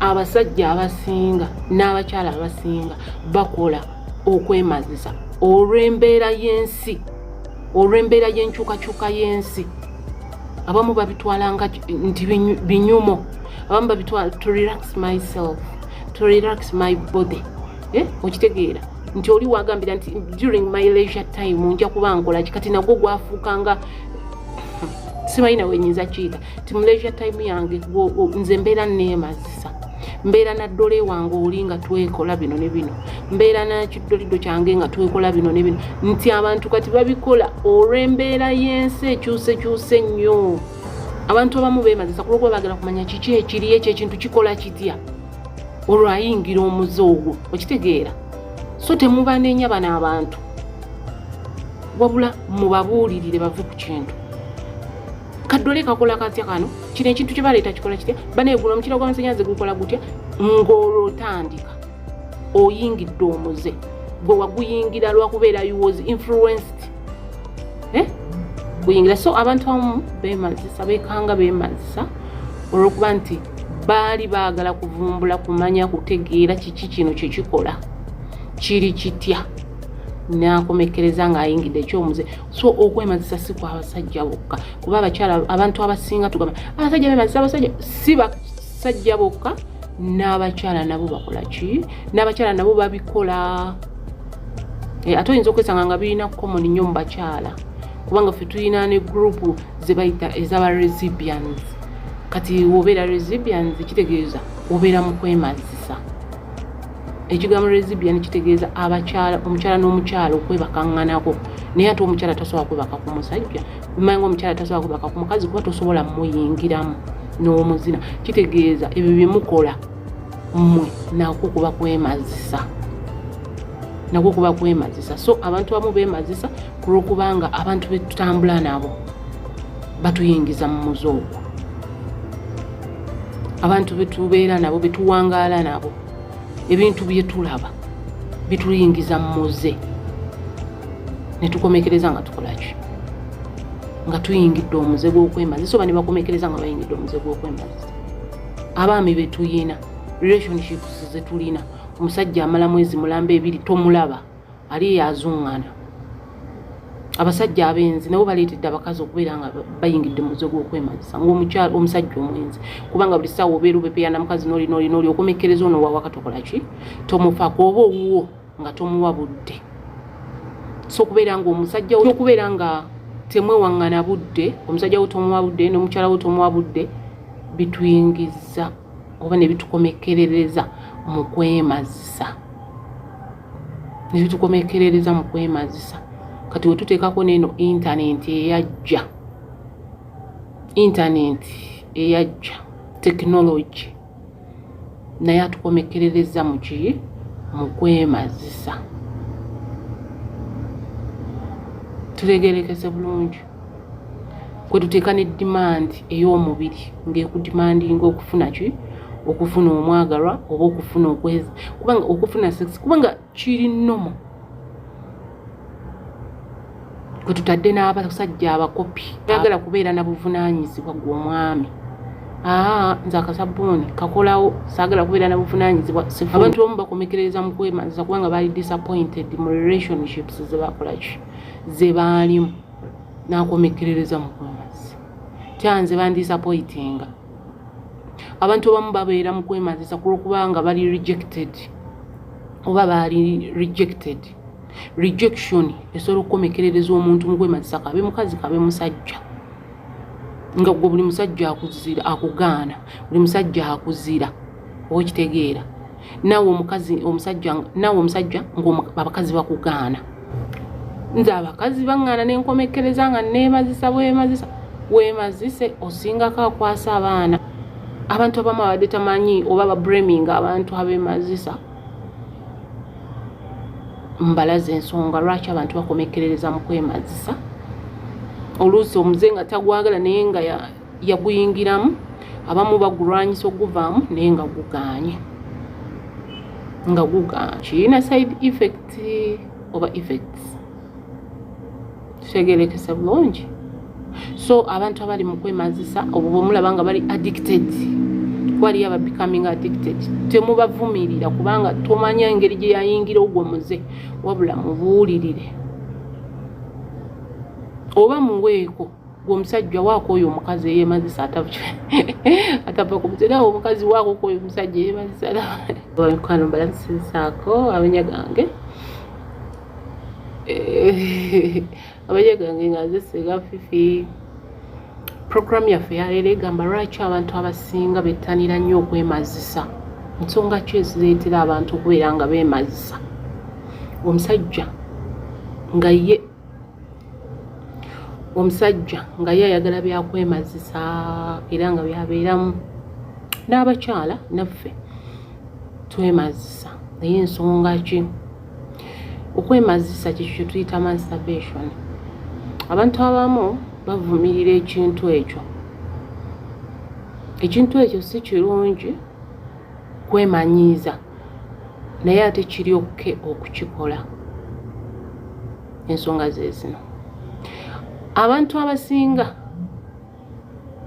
abasajja abasinga n'abakyala abasinga bakola okwemazisa olw'embeera y'ensi, olw'embeera y'enkyukakyuka y'ensi. Abamu babitwala nga nti binyumo, abamu babitwala to relax myself, to relax my body. Okitegeera nti oli wagambira nti during my leisure time nja kuba nkola kikati nagwo gwafuukanga simayina wenyinza kiyita ti mu leisure time yange nze mbeera neemazisa, mbeera na ddole wange oli nga twekola bino ne bino, mbeera na kiddolido kyange nga twekola bino ne bino. Nti abantu kati babikola olw'embeera y'ensi ekyusekyuse nnyo. Abantu abamu beemazisa kulwokuba baagala kumanya kiki ekiri ekyo ekintu kikola kitya olwayingira omuze ogwo, okitegeera. So temubanenya bano abantu, wabula mubabuulirire bave ku kintu. Kaddole kakola katya kano, kino ekintu kye baleeta kikola kitya, baneegula omukira gw'amasannyalaze gukola gutya, ng'olwotandika oyingidde omuze gwe waguyingira lwakubeera you was influenced. Guyingira. So abantu abamu beemazisa, beekanga beemazisa olw'okuba nti baali baagala kuvumbula, kumanya, kutegeera kiki kino kye kikola kiri kitya, n'akomekereza ng'ayingidde ekyomuze. So okwemazisa si kwa basajja bokka, kuba abakyala abantu abasinga tugamba abasajja beemazisa, abasajja si basajja bokka, n'abakyala nabo bakola ki, n'abakyala nabo babikola. Ate oyinza okwesanga nga birina common nnyo mu bakyala, kubanga ffe tulina ne group ze bayita ez'aba lesbians. Kati obeera lesbians kitegeeza obeera mu kwemazisa. Ekigambo lesbian kitegeeza abakyala, omukyala n'omukyala okwebakaŋŋanako, naye ate omukyala tasobola kwebaka ku musajja, bimanyi omukyala tasobola kwebaka ku mukazi kuba tosobola muyingiramu n'omuzina. Kitegeeza ebyo bye mukola mmwe nakwo kuba kwemazisa, nakwo kuba kwemazisa. So abantu abamu beemazisa ku lw'okubanga abantu be tutambula nabo batuyingiza mu muze ogwo, abantu be tubeera nabo, be tuwangaala nabo, ebintu bye tulaba bituyingiza mu muze ne tukomekereza nga tukola ki, nga tuyingidde omuze gw'okwemazisa. Oba ne bakomekereza nga bayingidde omuze gw'okwemazisa. Abaami be tuyina, relationships ze tulina, omusajja amala mwezi mulamba 2 tomulaba, ali yazungana. Abasajja abenzi nabo baleetedde abakazi okubeera nga bayingidde muze gw'okwemazisa ng'omukyala omusajja omwenzi, kubanga buli ssaawa obeera obepeera mukazi n'oli okomekereza ono wa waka tokola ki, tomufaako oba owuwo nga tomuwa budde. So kubeera ng'omusajja okubeera nga temwewaŋŋana budde, omusajja wo tomuwa budde n'omukyala wo tomuwa budde, bituyingiza oba ne bitukomekerereza mu kwemazisa, ne bitukomekerereza mu kwemazisa. Kati we tuteekako n'eno intaneti eyajja, technology naye atukomekerereza mu ki, mu kwemazisa. Tulegerekese bulungi. Kwe tuteeka ne demand ey'omubiri ng'ekudimandinga okufuna ki, okufuna omwagalwa oba okufuna okwezi, kubanga okufuna sex kubanga kiri nnomo. Kwe tutadde n'abasajja abakopi bayagala kubeera na buvunaanyizibwa gw'omwami. Nze akasabbuuni kakolawo, saagala kubeera na buvunaanyizibwa. Abantu abamu bakomekereza mu kwemazisa kubanga baali disappointed mu relationships ze bakola ki, ze baalimu, n'akomekerereza mu kwemazisa. Kyanze bandisappointinga. Abantu abamu babeera mu kwemazisa kulw'okubanga bali rejected oba baali rejected. Rejection esobola okukomekerereza omuntu mu kwemazisa, kabe mukazi kabe musajja, nga gwe buli musajja akuzira akugaana, buli musajja akuzira, okitegeera. Naawe omusajja ng'abakazi bakugaana. Nze abakazi baŋŋaana n'enkomekereza nga neemazisa bwemazisa. Weemazise osingako akwasa abaana. Abantu abamu abadde tamanyi oba bablaming abantu abeemazisa, mbalaze ensonga lwaki abantu bakomekerereza mu kwemazisa. Oluusi omuze nga tagwagala naye nga yaguyingiramu, abamu bagulwanyisa okuvaamu naye nga gugaanye, kirina side effect oba effects. Tutegerekese bulungi. So abantu abali mu kwemazisa obwo bw'omulaba nga bali addicted kwali aba becoming addicted temubavumirira kubanga tomanya engeri gye yayingira ogwo muze wabula mubuulirire oba muweeko gwomusajja waako oyo omukazi eyemazisa atava ku mutera omukazi waako oyo omusajja eyemazisa mikwano mbalansisaako abenya gange abenya gange nga zesega Fifi. Program yaffe yaleero egamba lwaki abantu abasinga bettanira nnyo okwemazisa, nsonga ki ezireetera abantu okubeera nga beemazisa. Omusajja nga ye ayagala byakwemazisa era nga byabeeramu, n'abakyala naffe twemazisa. Naye ensonga ki? Okwemazisa kikyo kye tuyita masturbation. Abantu abamu bavumirira ekintu ekyo. Ekintu ekyo si kirungi kwemanyiiza, naye ate kiri okke okukikola. Ensonga ze zino. Abantu abasinga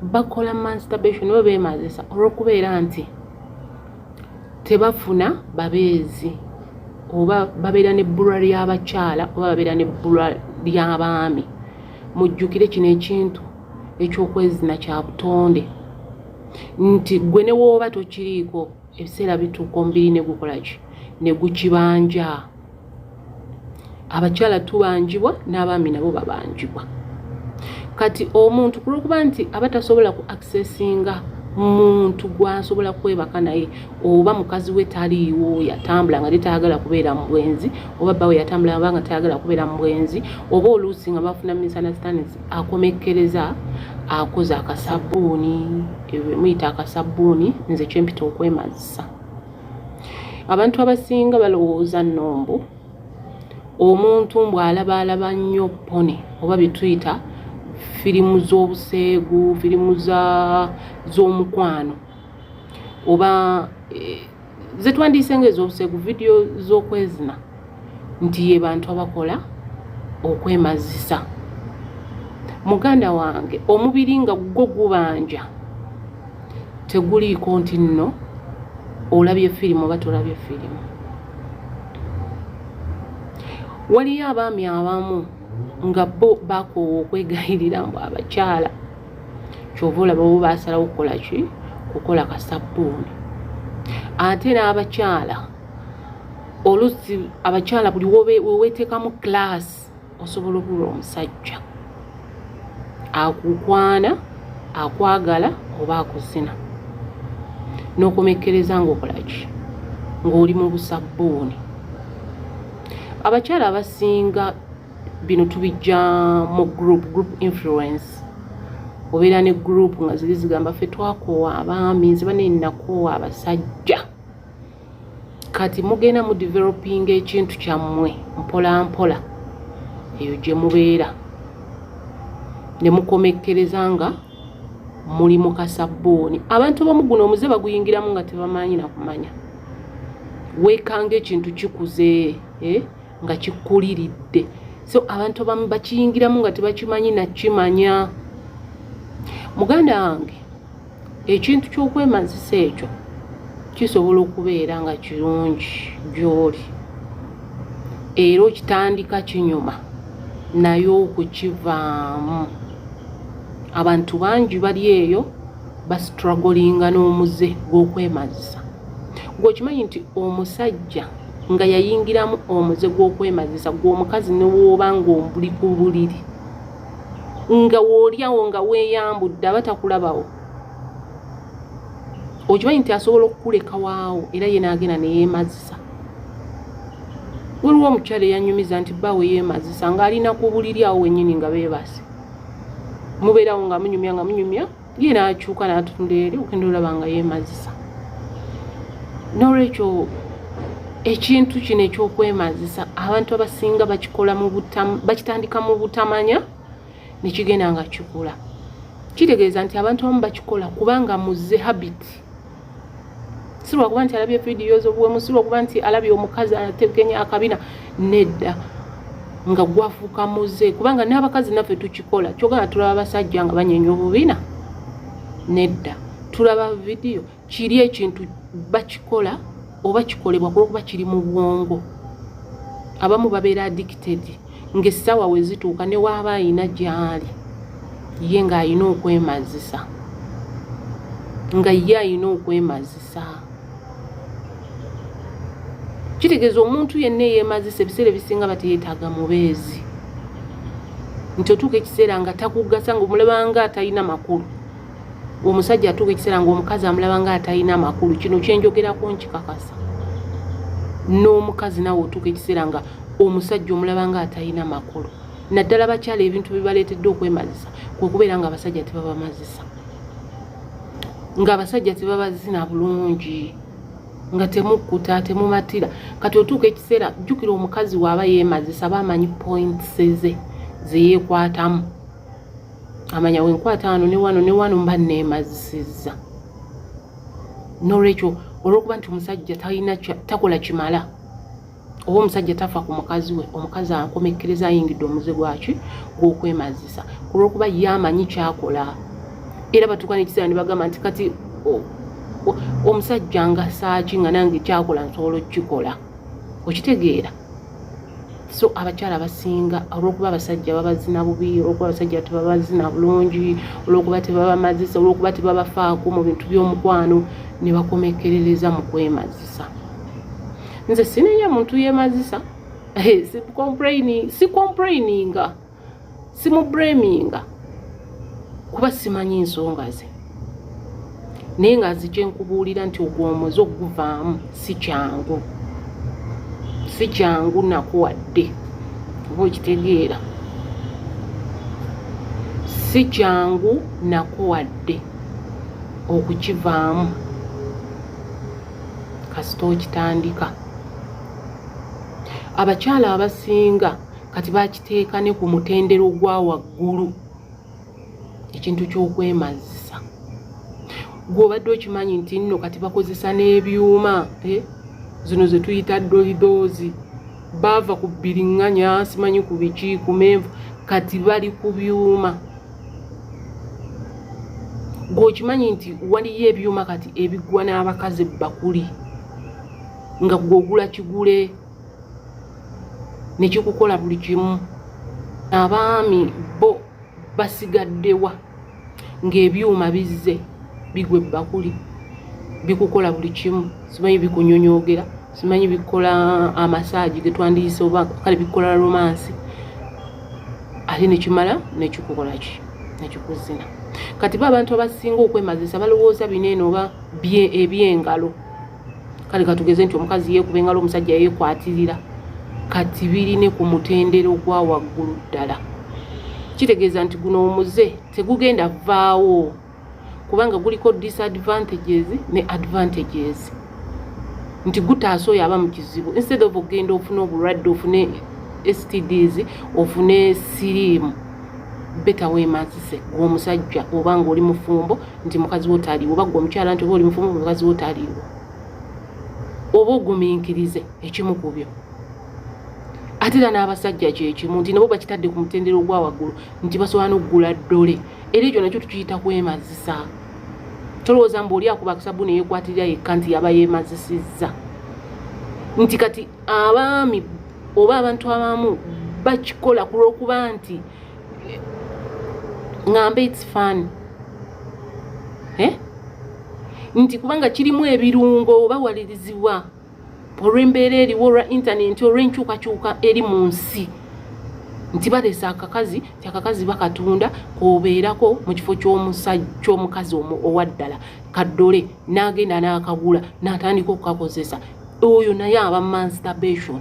bakola masturbation oba beemazisa olw'okubeera nti tebafuna babeezi, oba babeera n'ebbulwa ly'abakyala oba babeera n'ebbulwa ly'abaami. Mujjukire kino ekintu ekyokwezina kya butonde, nti gwe ne wooba tokiriiko ebiseera bituuka omubiri ne gukola ki, ne gukibanja. Abakyala tubanjibwa n'abaami nabo babanjibwa. Kati omuntu kulwokuba nti aba tasobola ku accessinga muntu gwasobola kwebaka naye, oba mukazi we taliiwo yatambula nga tayagala kubeera mu bwenzi, oba bbawe yatambula nga tayagala kubeera mu bwenzi, oba oluusi nga bafuna misunderstandings, akomekkereza akoze akasabbuuni, muyita akasabbuuni, nze kyempita okwemazisa. Abantu abasinga balowooza nnombo omuntu mbw'alaba nnyo pone oba bye tuyita firimu z'obuseegu, firimu z'omukwano, oba ze twandiise ng'ez'obuseegu, vidiyo z'okwezina, nti ye bantu abakola okwemazisa. Muganda wange, omubiri nga gwo gubanja teguliiko nti nno olabye firimu oba tolabye firimu. Waliyo abaami abamu nga bo bakoowa okwegayirira mbu abakyala kyova olaba bo baasalawo kukola ki? Kukola kasabbuuni. Ate n'abakyala oluusi abakyala buli weweeteekamu class osobola okubula omusajja akukwana, akwagala oba akuzina n'okomekkereza ng'okola ki? Ng'oli mu busabbuuni. Abakyala abasinga bino tubijja mu group influence. Obeera ne group nga ziri zigamba ffe twakoowa abaami, nze bane nnakoowa abasajja. Kati mugenda mu developing ekintu kyammwe mpola mpola eyo gye mubeera, ne mukomekkereza nga muli mu kasabbuuni. Abantu abamu guno omuze baguyingiramu nga tebamanyi na kumanya. Weekanga ekintu kikuze nga kikuliridde. So abantu abamu bakiyingiramu nga tebakimanyi na kimanya. Muganda wange, ekintu ky'okwemazisa ekyo kisobola okubeera nga kirungi gy'oli, era okitandika kinyuma naye okukivaamu. Abantu bangi bali eyo bastruggolinga n'omuze gw'okwemazisa. Gw'okimanyi nti omusajja nga yayingiramu omuze gw'okwemazisa gw'omukazi ne wooba ng'ombuli ku buliri, nga woolyawo nga weeyambudde aba takulabawo, okimanyi nti asobola okukuleka waawo era ye n'agenda ne yeemazisa. Waliwo omukyala eyanyumiza nti bbaawe yeemazisa ng'alina ku buliri awo wennyini nga beebase. Mubeerawo nga munyumya, ye n'akyuka n'atunula eri okugenda olaba nga yeemazisa. N'olwekyo ekintu kino eky'okwemazisa abantu abasinga bakitandika mu butamanya ne kigenda nga kikula. Kitegeeza nti abantu abamu bakikola kubanga muze habit. Si lwakuba nti alabye vidiyo z'obuwemu, si lwakuba nti alabye omukazi ategenya akabina, nedda nga gwafuuka muze. Kubanga n'abakazi naffe tukikola, kyogala tulaba abasajja nga banyenya obubina, nedda tulaba vidiyo kiri ekintu bakikola oba kikolebwa kuba kiri mu bwongo. Abamu babeera addicted ng'essaawa we zituuka ne waaba ayina gy'ali ye ng'ayina okwemazisa, nga ye ayina okwemazisa. Kitegeeza omuntu yenna eyeemazisa ebiseera ebisinga bateetaaga mubeezi, nti otuuka ekiseera nga takugasa ng'omulaba nga atalina makulu. Omusajja atuuka ekiseera ng'omukazi amulaba nga atalina makulu. Kino kyenjogerako nkikakasa. N'omukazi nawe otuuka ekiseera nga omusajja omulaba nga atalina makulu. Naddala bakyala ebintu bibaleetedde okwemazisa kwe kubeera nga abasajja tebabamazisa, ng'abasajja tebabazina bulungi, nga temukkuta temumatira. Kati otuuka ekiseera jjukira omukazi waaba yeemazisa aba amanyi points ze yeekwatamu. Amanya wenkwata wano ne wano mba neemazisizza. N'olwekyo olw'okuba nti omusajja takola kimala oba omusajja tafa ku mukazi we, omukazi akomekkereza ayingidde omuze gwaki gw'okwemazisa olw'okuba ye amanyi kyakola. Era batuuka n'ekiseera ne bagamba nti kati omusajja nga saaki nga nange kyakola nsobola okukikola. Okitegeera? So abakyala abasinga olw'okuba abasajja babazina bubi, olw'okuba abasajja tebabazina bulungi, olw'okuba tebabamazisa, olw'okuba tebabafaako mu bintu by'omukwano, ne bakomekkerereza mu kwemazisa. Nze sinenya muntu yeemazisa, si complaininga, simublaminga kuba simanyi nsonga ze. Naye nga zikye nkubuulira nti ogw'omuze okuguvaamu si kyangu. Si kyangu nakuwadde oba okitegeera. Si kyangu nakuwadde okukivaamu kasita okitandika. Abakyala abasinga kati bakiteeka ne ku mutendero gwa waggulu ekintu ky'okwemazisa. Gw'obadde okimanyi nti nno kati bakozesa n'ebyuma zino ze tuyita dolidoozi, baava ku bbiriŋŋanya simanyi ku biki ku menvu, kati bali ku byuma. Gw'okimanyi nti waliyo ebyuma kati ebiggwa n'abakazi bakuli, nga gw'ogula kigule ne kikukola buli kimu. Abaami bo basigaddewa ng'ebyuma bizze bigwe bakuli, bikukola buli kimu. Simanyi bikunyonyogera, simanyi bikola amasaji ge twandiyise oba kale bikola romansi. Ate ne kimala ne kikukola ki ne kikuzina. Kati abantu abasinga okwemazisa balowooza bineeno oba eby'engalo. Kale katugeze nti omukazi yeekuba engalo omusajja yeekwatirira. Kati biri ne ku mutendero gwa waggulu ddala. Kitegeeza nti guno omuze tegugenda vaawo kubanga guliko disadvantages ne advantages. Nti gutaasa oyo aba mu kizibu. Instead of ogenda ofune obulwadde, ofune STDs, ofune siriimu, beta weemazise gw'omusajja oba ng'oli mufumbo nti mukazi wo taliiwo, oba gw'omukyala nti oba oli mufumbo mukazi wo taliiwo. Oba ogumiikirize ekimu ku byo. Ate era n'abasajja kyekimu nti nabo bakitadde ku mutendero gwa waggulu nti basobola n'oggula ddole. Era ekyo nakyo tukiyita kwemazisa. Tolowooza mbu oli akuba akasabbuuni yeekwatirira yekka nti yaba yeemazisizza. Nti kati abaami oba abantu abamu bakikola ku lw'okuba nti ngambe it's fun. Nti kubanga kirimu ebirungo bawalirizibwa olw'embeera eriwo olwa intaneti olw'enkyukakyuka eri mu nsi. Nti baleesa akakazi, ti akakazi bakatunda k'obeerako mu kifo ky'omukazi owa ddala kaddole n'agenda n'akagula n'atandika okukakozesa. Oyo naye aba masturbation.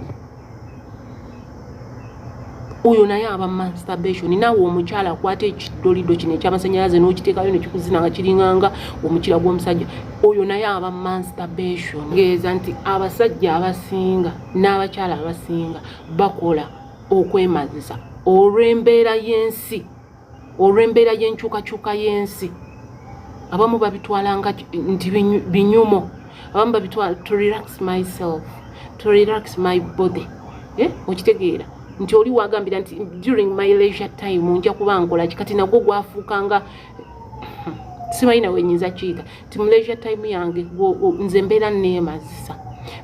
Oyo naye aba masturbation. Naawe omukyala akwata ekidolido kino eky'amasannyalaze n'okiteekayo ne kikuzina nga kiringanga omukira gw'omusajja. Oyo naye aba masturbation. Ngeeza nti abasajja abasinga n'abakyala abasinga bakola okwemazisa olw'embeera y'ensi, olw'embeera y'enkyukakyuka y'ensi. Abamu babitwala nga nti binyumo, abamu babitwala to relax myself, to relax my body. Okitegeera nti oli wagambira nti during my leisure time nja kuba nkola kikati nagwo gwafuukanga sibalina wenyinza kiyita ti mu leisure time yange nze mbeera neemazisa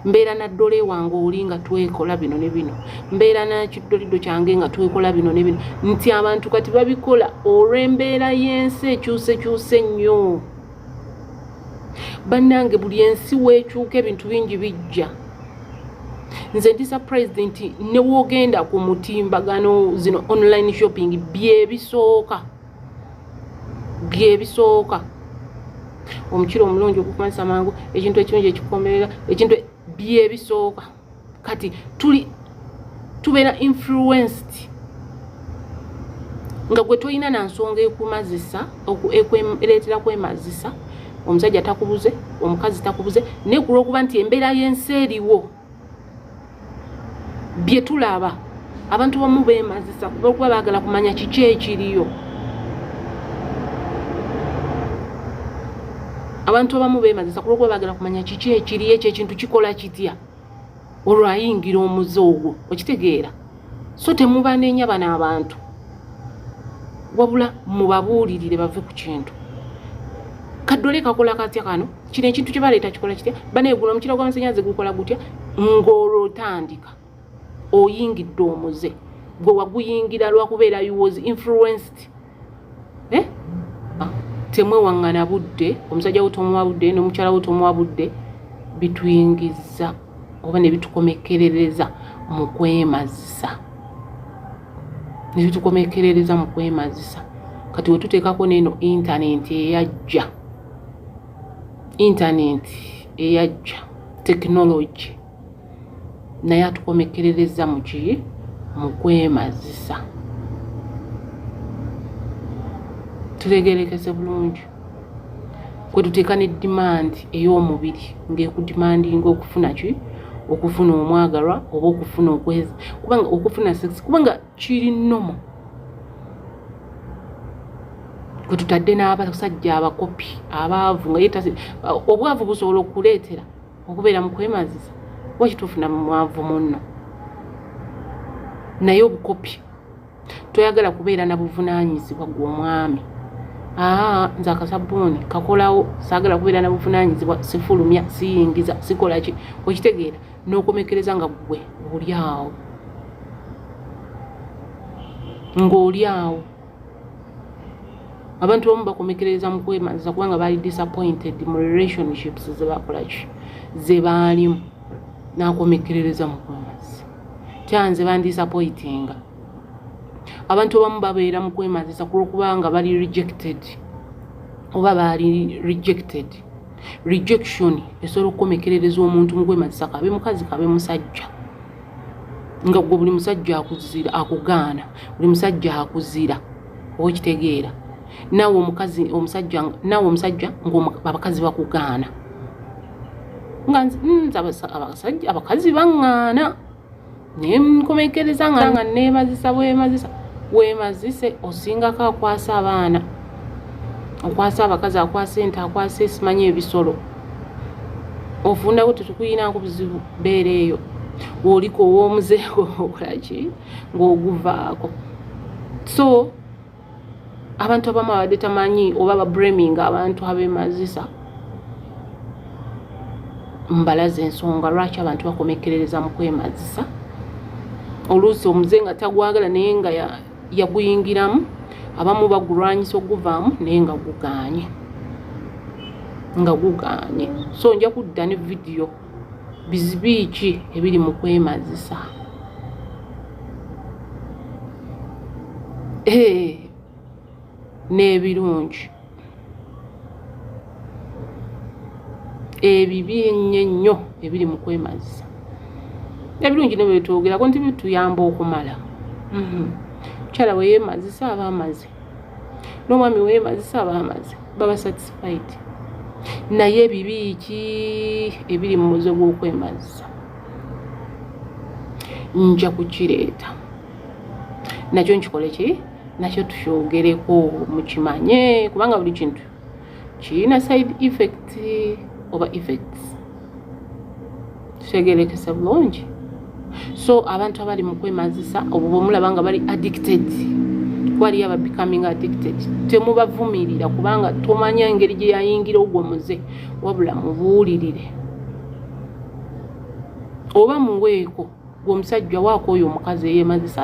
mbeera na ddole wange oli nga twekola bino ne bino mbeera na kiddolido kyange nga twekola bino ne bino nti abantu kati babikola olw'embeera y'ensi ekyusekyuse nnyo bannange buli ensi weekyuka ebintu bingi bijja nze ndi surprised nti ne woogenda ku mutimbagano zino online shopping byebisooka omukiro omulungi okukumanyisa mangu ekintu ekirungi ekikukomerera ekintu byebisooka kati tubeera influenced nga gwe tolina na nsonga ekumazisa ereetera kwemazisa omusajja takubuze omukazi takubuze naye ku lw'okuba nti embeera y'ensi eriwo bye tulaba abantu bamu beemazisa olw'okuba baagala kumanya kiki ekiriyo abantu abamu beemazisa ku lw'okuba baagala kumanya kiki ekiriyo ekyo ekintu kikola kitya olwayingira omuze ogwo okitegeera so temubaneenya bano abantu wabula mubabuulirire bave ku kintu kaddole kakola katya kano kino ekintu kye baleeta kikola kitya baneegula omukira gw'amasannyalaze gukola gutya ng'olwotandika oyingidde omuze gwe waguyingira lwakubeera you was influenced temwewaŋŋana budde omusajja wo tomuwa budde n'omukyala wo tomuwa budde bituyingiza oba ne bitukomekerereza mu kwemazisa kati we tuteekako n'eno intaneti eyajja tekinologi naye atukomekerereza mu kwemazisa tulegerekese bulungi kwe tuteeka ne dimandi ey'omubiri ng'ekudimandinga okufuna okufuna omwagalwa oba okufuna okwezi kubanga okufuna sex kubanga kiri nnomo kwe tutadde n'abasajja abakopi abaavu nga yeetase obwavu busobola okuleetera okubeera mu kwemazisa oba kitufuna mu mwavu munno naye obukopi toyagala kubeera na buvunaanyizibwa gw'omwami nze akasabbuuni kakolawo saagala kubeera na buvunaanyizibwa sifulumya siyingiza sikola ki okitegeera n'okomekereza nga gwe ng'oli awo abantu bamu bakomekereza mu kwemazisa kubanga baali disappointed mu relationships ze baalimu n'akomekerereza mu kwemazisa kyanze bandisappointinga abantu abamu babeera mu kwemazisa kulw'okubanga bali rejected oba baali rejected rejection esobola okukomekerereza omuntu mu kwemazisa kabe mukazi kabe musajja nga gwe buli musajja akugaana buli musajja akuzira okitegeera naawe omusajja ng'abakazi bakugaana nga nze abakazi baŋŋaana naye nkomekereza nga neemazisa weemazise osingako akwasa abaana okwasa abakazi akwasa ente akwasa esimanyi ebisolo ofundako tetukuyinako buzibu beera eyo oliko ow'omuzeeko okolaki ng'oguvaako so abantu abamu abadde tamanyi oba babreminga abantu abeemazisa mbalaza ensonga lwaki abantu bakomekerereza mu kwemazisa oluusi omuze nga tagwagala naye nga yaguyingiramu abamu bagulwanyisa oguvaamu naye nga gugaanye so nja kudda ne vidiyo bizibu ki ebiri mu kwemazisa n'ebirungi ebibi ennyo ebiri mu kwemazisa ebirungi nebyo twogera nti bituyamba okumala mukyala we yeemazisa aba amaze n'omwami we yeemazisa aba amaze baba satisfied naye ebibi ki ebiri mu muze gw'okwemazisa nja kukireeta nakyo nkikole ki nakyo tukyogereko mukimanye kubanga buli kintu kirina side effect oba effects tutegerekesa bulungi so abantu abali mu kwemazisa obwo bwemulaba nga bali addicted wali aba becoming addicted temubavumirira kubanga tomanya engeri gye yayingira ogwo muze wabula mubuulirire oba muweeko gwomusajja waako oyo omukazi eyemazisa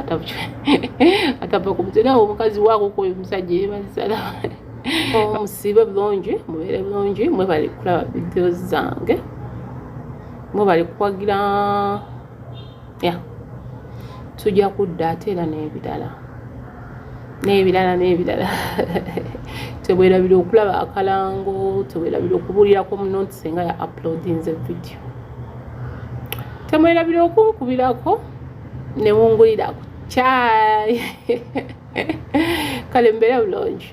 atava ku mutera omukazi waako oyo omusajja eyemazisa musiibe bulungi mubeere bulungi mwebale kulaba video zange mwebale kukwagira tujja kudda ate era n'ebirala tebwerabira okulaba akalango tebwerabira okubuulirako muno nti singa ya uploadinze video temwerabira okunkubirako ne mungulirako kale mbeera bulungi